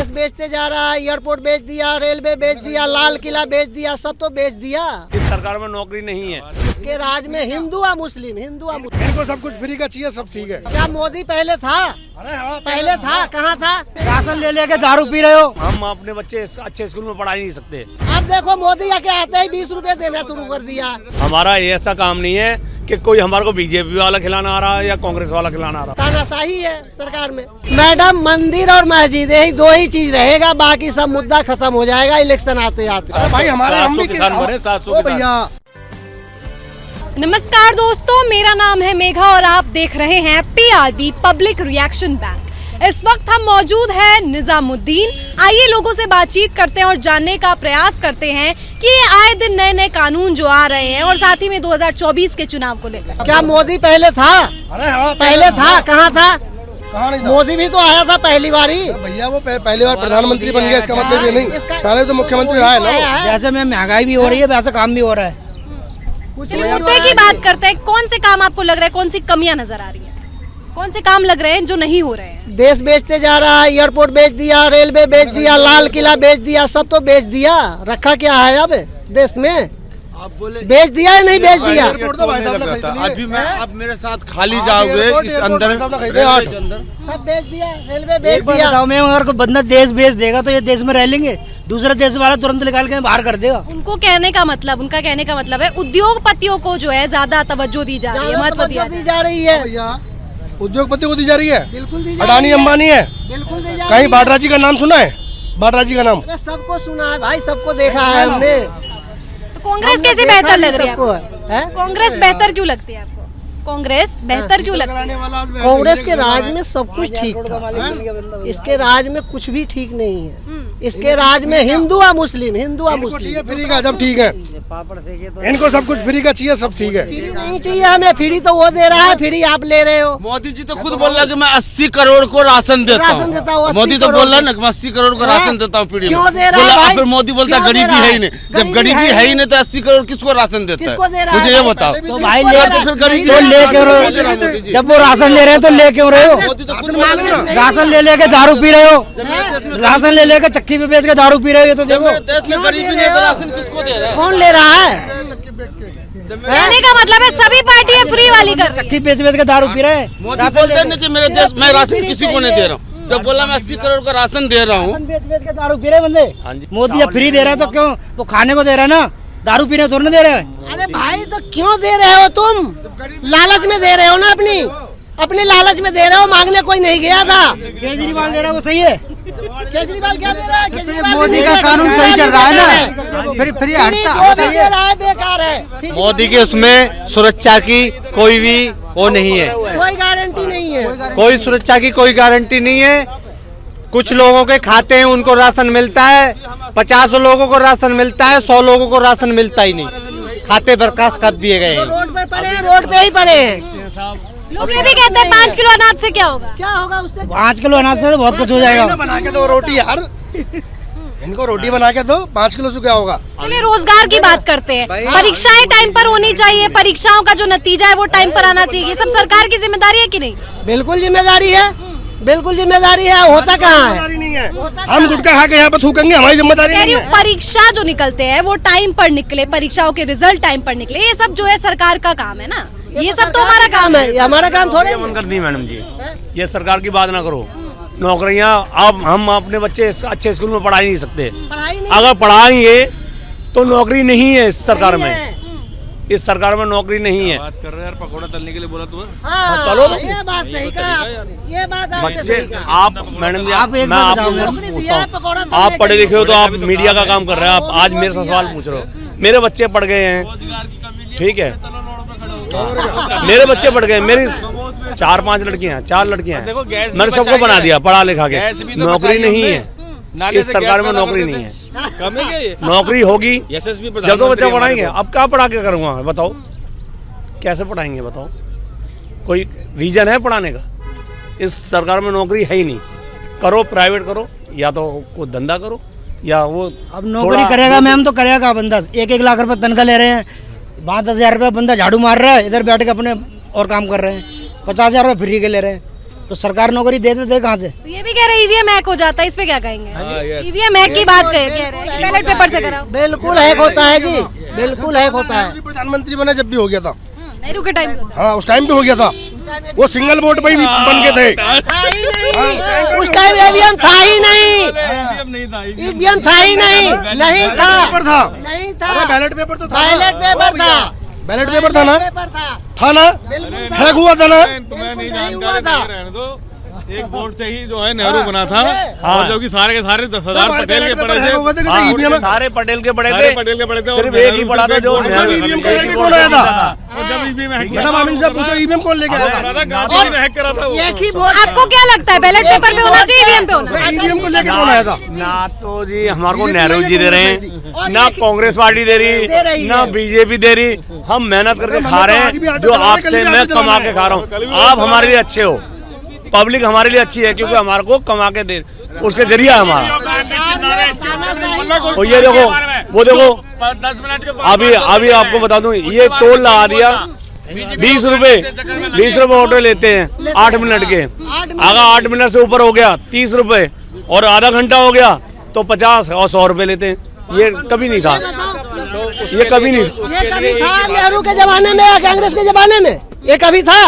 देश बेचते जा रहा है, एयरपोर्ट बेच दिया, रेलवे बेच दिया, लाल किला बेच दिया, सब तो बेच दिया। इस सरकार में नौकरी नहीं है। इसके राज में हिंदू या मुस्लिम, इनको सब कुछ फ्री का चाहिए, सब ठीक है। क्या मोदी पहले था? अरे हाँ, पहले था, कहाँ था? राशन ले लेके दारू पी रहे हो। हम अपने बच्चे अच्छे स्कूल में पढ़ा ही नहीं सकते। अब देखो मोदी आके आते ही 20 रुपए देना शुरू कर दिया। हमारा ऐसा काम नहीं है कि कोई हमारे को बीजेपी वाला खिलाना आ रहा है या कांग्रेस वाला खिलाना आ रहा है। तानाशाही है सरकार में। मैडम, मंदिर और मस्जिद यही दो ही चीज रहेगा, बाकी सब मुद्दा खत्म हो जाएगा इलेक्शन आते आते। अरे भाई हमारे हम भी किसान बने 700 ओ भैया। नमस्कार दोस्तों, मेरा नाम है मेघा और आप देख रहे हैं PRB पब्लिक रिएक्शन बैंक। इस वक्त हम मौजूद हैं निजामुद्दीन। आइए लोगों से बातचीत करते हैं और जानने का प्रयास करते हैं कि आए दिन नए नए कानून जो आ रहे हैं और साथ ही में 2024 के चुनाव को लेकर। क्या मोदी पहले था? अरे हाँ, पहले था, कहाँ था? कहाँ नहीं था? मोदी भी तो आया था पहली बारी। भैया वो पहली बार प्रधानमंत्री बन गया, इसका मतलब ये नहीं पहले तो मुख्यमंत्री रहा है ना। जैसे में महंगाई भी हो रही है वैसे काम भी हो रहा है। चलिए मुद्दे की बात करते हैं। कौन से काम आपको लग रहा है, कौन सी कमियां नजर आ रही है, कौन से काम लग रहे हैं जो नहीं हो रहे हैं? देश बेचते जा रहा है, एयरपोर्ट बेच दिया, रेलवे बेच दिया, लाल किला बेच दिया, सब तो बेच दिया। रखा क्या है अब देश में? आप बोले बेच दिया या नहीं बेच दिया? अभी मैं आप मेरे साथ खाली जाओगे इस अंदर सब बेच दिया, रेलवे बेच एक बार दिया। बताओ, मैं अगर कोई बंदा देश बेच देगा तो ये देश में रह लेंगे, दूसरा देश वाला तुरंत निकाल के बाहर कर देगा। उनका कहने का मतलब है उद्योगपतियों को जो है ज्यादा तवज्जो दी जा रही है, महत्व दिया दी जा रही है। उद्योगपति को दी जा रही है, बिल्कुल दी जा अडानी रही है। अंबानी है। बिल्कुल दी जा कहीं रही है। बाडरा जी का नाम सुना है? बाडरा जी का नाम अरे सबको सुना है भाई, सबको देखा है हमने। तो कांग्रेस कैसे हमने बेहतर देखा लग रही है सबको आपको? है? कांग्रेस बेहतर क्यों लगती है आपको? कांग्रेस बेहतर क्यों लगती है? कांग्रेस के राज में सब कुछ ठीक था, इसके राज में कुछ भी ठीक नहीं है। इसके राज में हिंदू या मुस्लिम, फ्री का जब ठीक है, इनको सब कुछ फ्री का चाहिए, सब ठीक है। नहीं चाहिए हमें फ्री, तो वो दे रहा है, फ्री आप ले रहे हो। मोदी जी तो खुद बोल रहा है कि मैं 80 करोड़ को राशन देता राशन देता हूँ, हूँ। 80 मोदी तो करोड़ बोल रहा है ना कि मैं 80 करोड़ को राशन देता हूँ फ्री में। क्यों दे रहा है भाई? फिर मोदी बोलता है क्यों दे गरीबी रहा है है? ही नहीं। जब गरीबी गरीबी है है ही नहीं तो 80 करोड़ किसको राशन देता किसको दे है? रहा मुझे है? ये बताओ। तो भाई ले ले तो फिर गरीबी तो ले क्यों रहे मोदी हो? जी। जब वो राशन ले रहे हैं तो ले क्यों रहे हो? मोदी तो खुद बोल रहा है ना। राशन ले लेके दारू पी रहे हो, जब मेरे देश में राशन ले लेके चक्की पे बेच के दारू पी रहे हो, ये तो जब देखो। मेरे देश में गरीबी नहीं है तो राशन किसको दे रहा है? कौन ले रहा है? कहने का मतलब है सभी पार्टियां फ्री वाली कर रही हैं। चक्की बेच बेच के दारू पी रहे हैं। मोदी बोलते हैं ना कि मेरे देश में राशन किसी को नहीं दे रहा हूँ। जब बोला मैं 80 करोड़ का राशन दे रहा हूँ, राशन बेच बेच के दारू पी रहे बंदे। हाँ जी। मोदी जब फ्री दे रहा है तो क्यों? वो खाने को दे रहा है ना, दारू पीने को थोड़ी ना दे रहा है। अरे भाई तो क्यों दे रहे हो तुम? लालच में दे रहे हो ना, अपनी लालच में दे रहे हो। मांगने कोई नहीं गया था। केजरीवाल दे रहा है वो सही है। केजरीवाल क्या दे रहा है? केजरीवाल मोदी भी का दे कानून सही चल रहा है ना, फिर फ्री हटता जो भी दे रहा है बेकार है। मोदी के उसमें सुरक्षा की कोई भी वो नहीं है, कोई गारंटी नहीं है। कोई सुरक्षा की कोई गारंटी नहीं है। कुछ लोगों के खाते हैं उनको राशन मिलता है, 50 लोगों को राशन मिलता है, 100 लोगों को राशन मिलता ही नहीं। खाते बर्खास्त कर दिए गए हैं। रोड पे पड़े हैं, रोड पे ही पड़े हैं। लोग ये भी कहते हैं 5 किलो अनाज से क्या होगा? क्या होगा उससे? 5 किलो अनाज से तो बहुत कुछ हो जाएगा। बना के दो रोटी यार, इनको रोटी बना के दो, 5 किलो से क्या होगा? चलिए रोजगार की बात करते हैं। परीक्षाएं टाइम पर होनी चाहिए, परीक्षाओं का जो नतीजा है वो टाइम पर आना चाहिए। ये सब सरकार की जिम्मेदारी है कि नहीं? बिल्कुल जिम्मेदारी है, बिल्कुल जिम्मेदारी है। होता कहाँ है? जिम्मेदारी नहीं है। हम गुटखा खा के यहाँ पे थूकेंगे, हमारी जिम्मेदारी कह रही नहीं हूँ है। परीक्षा जो निकलते हैं वो टाइम पर निकले, परीक्षाओं के रिजल्ट टाइम पर निकले, ये सब जो है सरकार का काम है ना। ये सब तो हमारा काम है। ये हमारा काम थोड़े मन करती है मैडम जी, ये सरकार की बात ना करो। नौकरियां अब हम अपने बच्चे अच्छे स्कूल में पढ़ा ही नहीं सकते। अगर पढ़ाएंगे तो नौकरी नहीं है इस सरकार में। इस सरकार में नौकरी नहीं है। बात कर रहे हैं यार, पकौड़ा तलने के लिए बोला तुम। हाँ, चलो ना। ये बात सही कहा आपने। ये बात आपने बच्चे सही कहा। आप मैडम जी, आप एक मैं बात आपको बताओ, पूछता हूँ, आप पढ़े लिखे हो तो आप मीडिया का काम कर रहे हैं, आप आज मेरे से सवाल पूछ रहे हो। मेरे बच्चे पढ़ गए हैं, ठीक है, मेरे बच्चे पढ़ गए, मेरी 4-5 लड़कियां हैं, 4 लड़कियां देखो, हैं, गैस भी मैंने सबको बचाई बना है। दिया पढ़ा लिखा के। गैस भी तो नौकरी बचाई नहीं हमने। है नाले इस से सरकार गैस में, पैदा नौकरी करते नहीं है। कम है क्या ये? नौकरी होगी यशस्वी जब तो प्रधानमंत्री बच्चा हमारे पढ़ाएंगे। को। अब क्या पढ़ा के करूँगा मैं, बताओ कैसे पढ़ाएंगे? बताओ कोई रीजन है पढ़ाने का? इस सरकार में नौकरी है ही नहीं। करो प्राइवेट करो, या तो कोई धंधा करो, या वो अब नौकरी करेगा मैम तो करेगा बंदा। 1-1 लाख रुपए तनख्वाह ले रहे हैं, 5-10 हजार रुपये बंदा झाड़ू मार रहा है, इधर बैठ के अपने और काम कर रहे हैं। 50,000 रुपये फ्री के ले रहे हैं। तो सरकार नौकरी देते थे कहाँ से? तो ये भी कह रहे ईवीएम हैक हो जाता है, इस पे क्या कहेंगे? ईवीएम हैक की बात कह रहे हैं कि बैलेट पेपर से कराओ। बिल्कुल हैक होता है जी, बिल्कुल हैक होता है। प्रधानमंत्री बना जब भी हो गया था। नेहरू के टाइम पे हाँ, उस टाइम पे हो गया था। वो सिंगल वोट पे ही बन गए थे। उस टाइम ईवीएम था ही नहीं, ईवीएम था ही नहीं, नहीं था, पेपर था, नहीं था। अरे बैलेट पेपर तो था, बैलेट पेपर था, बैलेट पेपर था ना, पेपर था ना, हैक हुआ था ना। तुम्हें नहीं नहीं हुआ जानकारी था। नहीं, रहने दो। एक वोट से ही जो है नेहरू बना था, हाँ। और जो कि सारे के सारे 10,000 पटेल के पड़े थे। ईवीएम सारे पटेल के पड़े सारे थे, पटेल के पड़े थे, सिर्फ एक ही पड़ा था जो ईवीएम को लेके कौन आया था? और जब ईवीएम हैक मैडम आप इनसे पूछो ईवीएम कौन लेके आया था? गांधी ने हैक करा था वो। एक ही वोट। आपको क्या लगता है बैलेट पेपर पे होना चाहिए ईवीएम पे होना? ईवीएम को लेके कौन आया था? ना तो जी हमारे को नेहरू जी दे रहे हैं, ना कांग्रेस पार्टी दे रही, ना बीजेपी दे रही। हम मेहनत करके खा रहे हैं, जो आपसे मैं कमा के खा रहा हूँ। आप हमारे लिए अच्छे हो, पब्लिक हमारे लिए अच्छी है, क्योंकि हमारे को कमा के दे, उसके जरिया है हमारा। और ये देखो, वो देखो, 10 मिनट के अभी आपको बता दूं, ये टोल लगा दिया 20 रुपए ऑटो लेते हैं 8 मिनट के। अगर 8 मिनट से ऊपर हो गया 30 रुपए, और आधा घंटा हो गया तो 50 और 100 रुपए लेते हैं। ये कभी नहीं था, ये कभी नहीं, ये कभी था नेहरू के जमाने में या कांग्रेस के जमाने में? ये कभी था?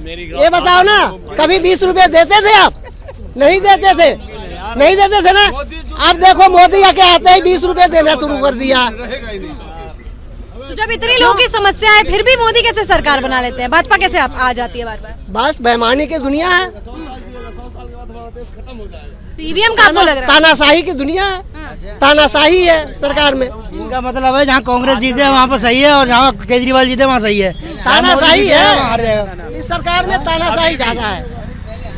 ये बताओ ना, कभी 20 रुपए देते थे आप? नहीं देते थे, नहीं देते थे ना। अब देखो मोदी आके आते ही 20 रुपए देना शुरू कर दिया। तो जब इतनी लोगों की समस्या है फिर भी मोदी कैसे सरकार बना लेते हैं? भाजपा कैसे आ जाती है बार बार? बस बेईमानी की दुनिया है, ईवीएम का आपको लग रहा है? तानाशाही की दुनिया है, तानाशाही है सरकार में। इनका मतलब है जहाँ कांग्रेस जीते वहाँ पर सही है, और जहाँ केजरीवाल जीते वहाँ सही है। तानाशाही है, इस सरकार में तानाशाही ज्यादा है।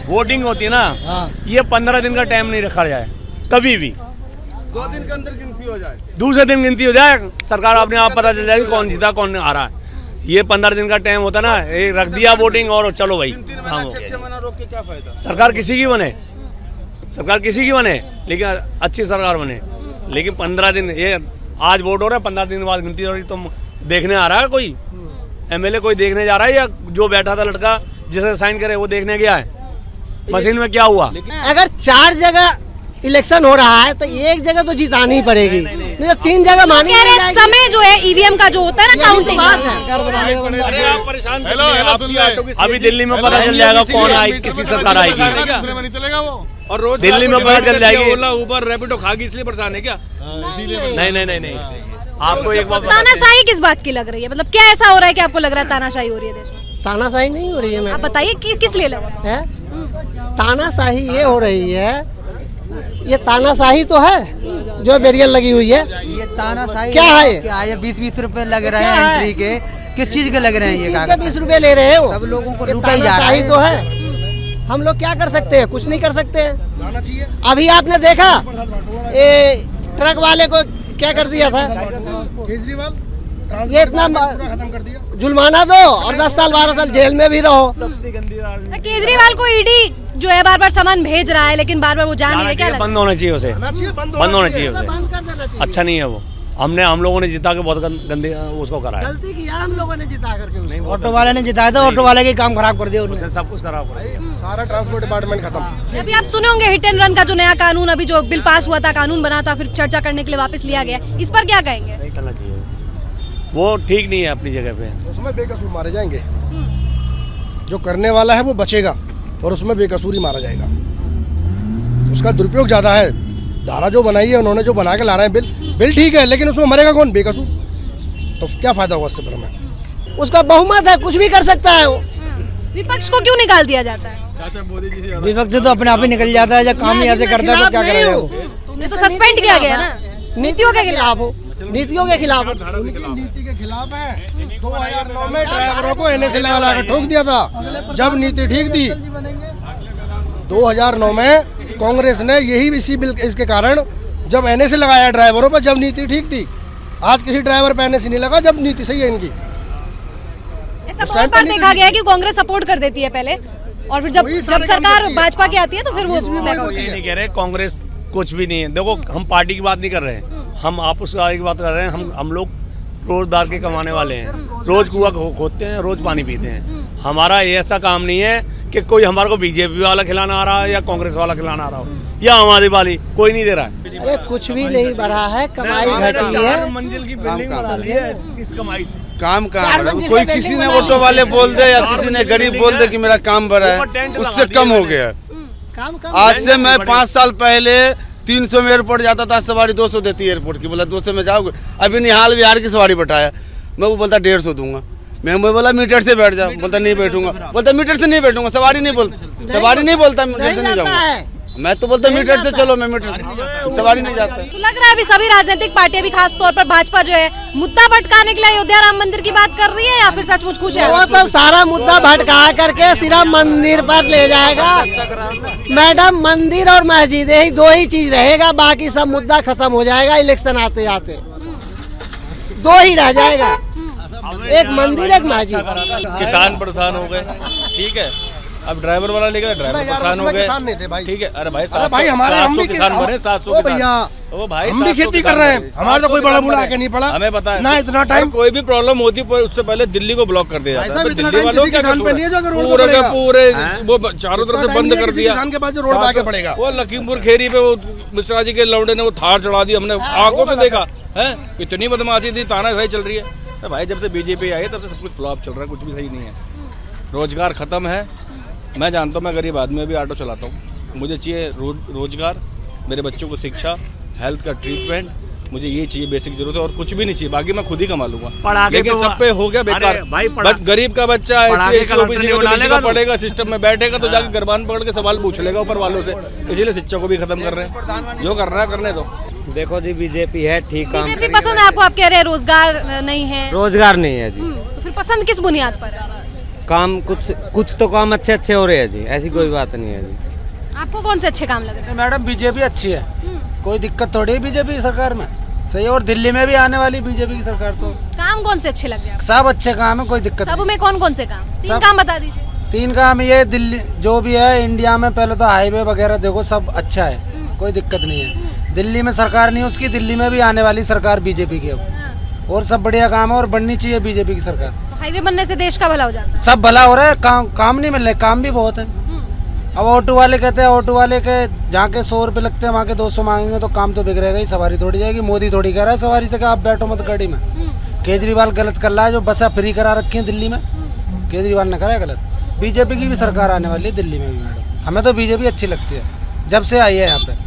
वोटिंग होती है ना, ये 15 दिन का टाइम नहीं रखा जाए कभी भी। 2 दिन के अंदर गिनती हो जाए, दूसरे दिन गिनती हो जाए, सरकार अपने आप पता चल जाएगी कौन जीता कौन आ रहा है। ये 15 दिन का टाइम होता ना, ये रख दिया वोटिंग और चलो भाई। 6 महीना रोक के क्या फायदा? सरकार किसी की बने, सरकार किसी की बने, लेकिन अच्छी सरकार बने। लेकिन 15 दिन, ये आज वोट हो रहा है, 15 दिन बाद गिनती हो रही, तो देखने आ रहा है कोई एमएलए? कोई देखने जा रहा है, या जो बैठा था लड़का जिसे साइन करे वो देखने गया है? मशीन में क्या हुआ? अगर 4 जगह इलेक्शन हो रहा है तो एक जगह तो जितानी पड़ेगी, नहीं तो 3 जगह मानी कह रहे जाएगी। समय जो है ईवीएम का जो होता है ना, काउंटिंग, अभी दिल्ली में पता चल जाएगा कौन आई, किसी सरकार आएगी। नहीं चलेगा वो। और रोज दिल्ली में पता चल जाएगी। ओला ऊबर रैपिडो खागी इसलिए परेशान है क्या? नहीं, आपको एक बात तानाशाही किस बात की लग रही है? मतलब क्या ऐसा हो रहा है कि आपको लग रहा है तानाशाही हो रही है देश में? तानाशाही नहीं हो रही है आप मैडम, बताइए किस लिए लग रहा है? तानाशाही ये हो रही है, ये तानाशाही तो है जो बैरियर लगी हुई है। ये तानाशाही क्या है ये? क्या है? 20-20 रुपए लग रहे क्या हैं है? एंट्री के, किस चीज के लग रहे हैं? ये किस चीज के कागज 20 रुपए ले रहे हो? सब लोगों को ये लूटा ही जा रहा तानाशाही है। तो है, हम लोग क्या कर सकते हैं? कुछ नहीं कर सकते हैं। जाना चाहिए। अभी आपने देखा ये ट्रक वाले को क्या कर दिया था? केजरीवाल ये इतना खत्म कर दिया। जुर्माना दो और 10 साल 12 साल जेल में भी रहो। केजरीवाल को ईडी जो है बार बार सामान भेज रहा है, लेकिन बार बार वो जा नहीं रहे, क्या लगता है? बंद होना चाहिए उसे, बंद होना चाहिए उसे। बंद कर देना चाहिए। अच्छा नहीं है वो। हम लोगों ने जिता के बहुत गंदे उसको करा है। गलती किया हम लोगों ने जिता करके उसको। ऑटो वाले ने जिताया था, ऑटो वाले के काम खराब कर दिया उन्होंने। सब कुछ खराब कर दिया। सारा ट्रांसपोर्ट डिपार्टमेंट खत्म। अभी आप सुने होंगे हिट एंड रन का जो नया कानून, अभी जो बिल पास हुआ था, कानून बना था, फिर चर्चा करने के लिए वापस लिया गया, इस पर क्या कहेंगे? नहीं करना चाहिए, वो ठीक नहीं है अपनी जगह पे। उसमें बेकसूर मारे जाएंगे, जो करने वाला है वो बचेगा और उसमें बेकसूर ही मारा जाएगा। उसका दुरुपयोग ज्यादा है। धारा जो बनाई है उन्होंने, जो बना के ला रहे हैं बिल ठीक है, लेकिन उसमें मरेगा कौन? बेकसूर। तो क्या फायदा होगा उससे? फिर हमें उसका बहुमत है, कुछ भी कर सकता है वो। विपक्ष को क्यों निकाल दिया जाता है? विपक्ष से तो अपने आप ही निकल जाता है, जब काम ही ऐसे करता है तो क्या करेगा वो? तुमने तो सस्पेंड किया गया ना, नीतियों के खिलाफ हो। नीतियों के खिलाफ नीति के खिलाफ है। 2009 में ड्राइवरों को एनएसए लगा कर ठोक दिया था, जब नीति ठीक थी। 2009 में कांग्रेस ने यही इसी बिल इसके कारण जब एनएसए लगाया ड्राइवरों पर, जब नीति ठीक थी। आज किसी ड्राइवर पे एनएसए नहीं लगा जब नीति सही है इनकी। ऐसा बहुत बार देखा गया है कि कांग्रेस सपोर्ट कर देती है पहले, और फिर जब सरकार भाजपा की आती है तो फिर वो ये नहीं कह रहे कांग्रेस कुछ भी नहीं है। देखो हम पार्टी की बात नहीं कर रहे हैं, हम आपस की बात कर रहे हैं। हम लोग रोजगार के कमाने वाले हैं, रोज कुआं खोदते हैं, रोज पानी पीते हैं। हमारा ऐसा काम नहीं है कि कोई हमारे को बीजेपी वाला खिलाना आ रहा है या कांग्रेस वाला खिलाना आ रहा हो या आम आदमी वाली, कोई नहीं दे रहा है। अरे कुछ भी नहीं बढ़ा है, कमाई घटी है। मंजिल की बिल्डिंग बना ली है इस कमाई से। काम कहाँ चार बढ़ा? मंजिल कोई की किसी बिल्डिंग ने बना ली ऑटो वाले बोल दे या किसी ने गरीब बोल दे कि मेरा काम बढ़ा है, उससे कम हो गया। काम कम। आज से मैं 5 साल पहले 300 में एयरपोर्ट जाता था, सवारी 200 देती है एयरपोर्ट की। बोला 200 में जाओगे। अभी निहाल बिहार की सवारी बैठाया, मैं वो बोलता 150 दूंगा। मैं बोला मीटर से बैठ जाओ, बोलता नहीं बैठूंगा। बोलता मीटर से नहीं बैठूंगा, सवारी नहीं बोलता, सवारी नहीं बोलता मीटर से नहीं जाऊंगा। मैं तो बोलता मीटर से चलो, मैं मीटर से, सवारी नहीं जाता। तो लग रहा है अभी सभी राजनीतिक पार्टियां भी खास तौर पर भाजपा जो है मुद्दा भटकाने के लिए अयोध्या राम मंदिर की बात कर रही है या फिर सचमुच खुश है? वो तो सारा मुद्दा भटका करके सिर्फ मंदिर पर ले जाएगा मैडम। मंदिर और मस्जिद यही दो ही चीज रहेगा, बाकी सब मुद्दा खत्म हो जाएगा। इलेक्शन आते आते दो ही रह जाएगा, एक मंदिर एक मस्जिद। किसान परेशान हो गए, ठीक है। अब ड्राइवर वाला लेकर ड्राइवर परेशान हो गए, किसान नहीं थे भाई। ठीक है। अरे भाई भाई हमारे हम भी किसान बने, 700 भैया ओ भाई हम भी खेती कर रहे हैं, हमारे तो कोई बड़ा बूढ़ा आके नहीं पड़ा। हमें पता है ना इतना टाइम। कोई भी प्रॉब्लम होती उससे पहले दिल्ली को ब्लॉक कर दिया जाता है। इतना दिल्ली टाइम वालों किसी क्या किसान पे कसूर नहीं है जो अगर है? रोड पे पूरे का पड़ेगा। पूरे वो चारों तरफ से बंद कर दिया। किसान के पास जो रोड पे आके पड़ेगा। वो लखीमपुर खेरी पे वो मिश्रा जी के लौंडे ने वो थार चढ़ा दी, हमने आंखों से देखा है। इतनी बदमाशी थी, तानाशाही चल रही है। भाई जब से बीजेपी आई है तब से सब कुछ फ्लॉप चल रहा है, कुछ भी सही नहीं है। रोजगार खत्म है। मैं जानता हूँ, मैं गरीब आदमी अभी ऑटो चलाता हूँ, मुझे चाहिए रोजगार, मेरे बच्चों को शिक्षा, हेल्थ का ट्रीटमेंट, मुझे ये चाहिए, बेसिक जरूरत है और कुछ भी नहीं चाहिए। बाकी मैं खुद ही कमा लूंगा, लेकिन सब पे हो गया बेकार। बस गरीब का बच्चा है, पढ़ेगा सिस्टम में बैठेगा तो जाके गरबान पकड़ के सवाल पूछ लेगा ऊपर वालों से। इसीलिए शिक्षा को भी खत्म कर रहे हैं, जो कर रहा है करने दो। देखो जी बीजेपी है, ठीक काम बीजेपी पसंद है आपको? आप कह रहे हैं रोजगार नहीं है। रोजगार नहीं है जी। तो फिर पसंद किस बुनियाद पर है? काम कुछ तो काम अच्छे हो रहे हैं जी, ऐसी कोई बात नहीं है जी। आपको कौन से अच्छे काम लग रहे हैं? मैडम बीजेपी अच्छी है, कोई दिक्कत थोड़ी है बीजेपी सरकार में, सही है। और दिल्ली में भी आने वाली बीजेपी की सरकार, तो काम कौन से अच्छे लग रहे हैं? सब अच्छे काम है, कोई दिक्कत सब में कौन कौन से काम? 3 काम बता दीजिए। 3 काम ये दिल्ली जो भी है इंडिया में, पहले तो हाईवे वगैरह देखो सब अच्छा है, कोई दिक्कत नहीं है। दिल्ली में सरकार नहीं उसकी, दिल्ली में भी आने वाली सरकार बीजेपी की अब, और सब बढ़िया काम है और बननी चाहिए बीजेपी की सरकार। हाईवे बनने से देश का भला हो जाता है। सब भला हो रहा है, काम नहीं मिल रहे, काम भी बहुत है। अब ऑटो वाले कहते हैं, ऑटो वाले के जहाँ के 100 रुपए लगते हैं वहाँ के 200 मांगेंगे तो काम तो बिगड़ेगा ही, सवारी थोड़ी जाएगी। मोदी थोड़ी कह रहा है सवारी से कि आप बैठो मत गाड़ी में। केजरीवाल गलत कर रहा है, जो बसें फ्री करा रखी है दिल्ली में, केजरीवाल ने करा है गलत। बीजेपी की भी सरकार आने वाली है दिल्ली में भी मैडम, हमें तो बीजेपी अच्छी लगती है जब से आई है यहाँ पे।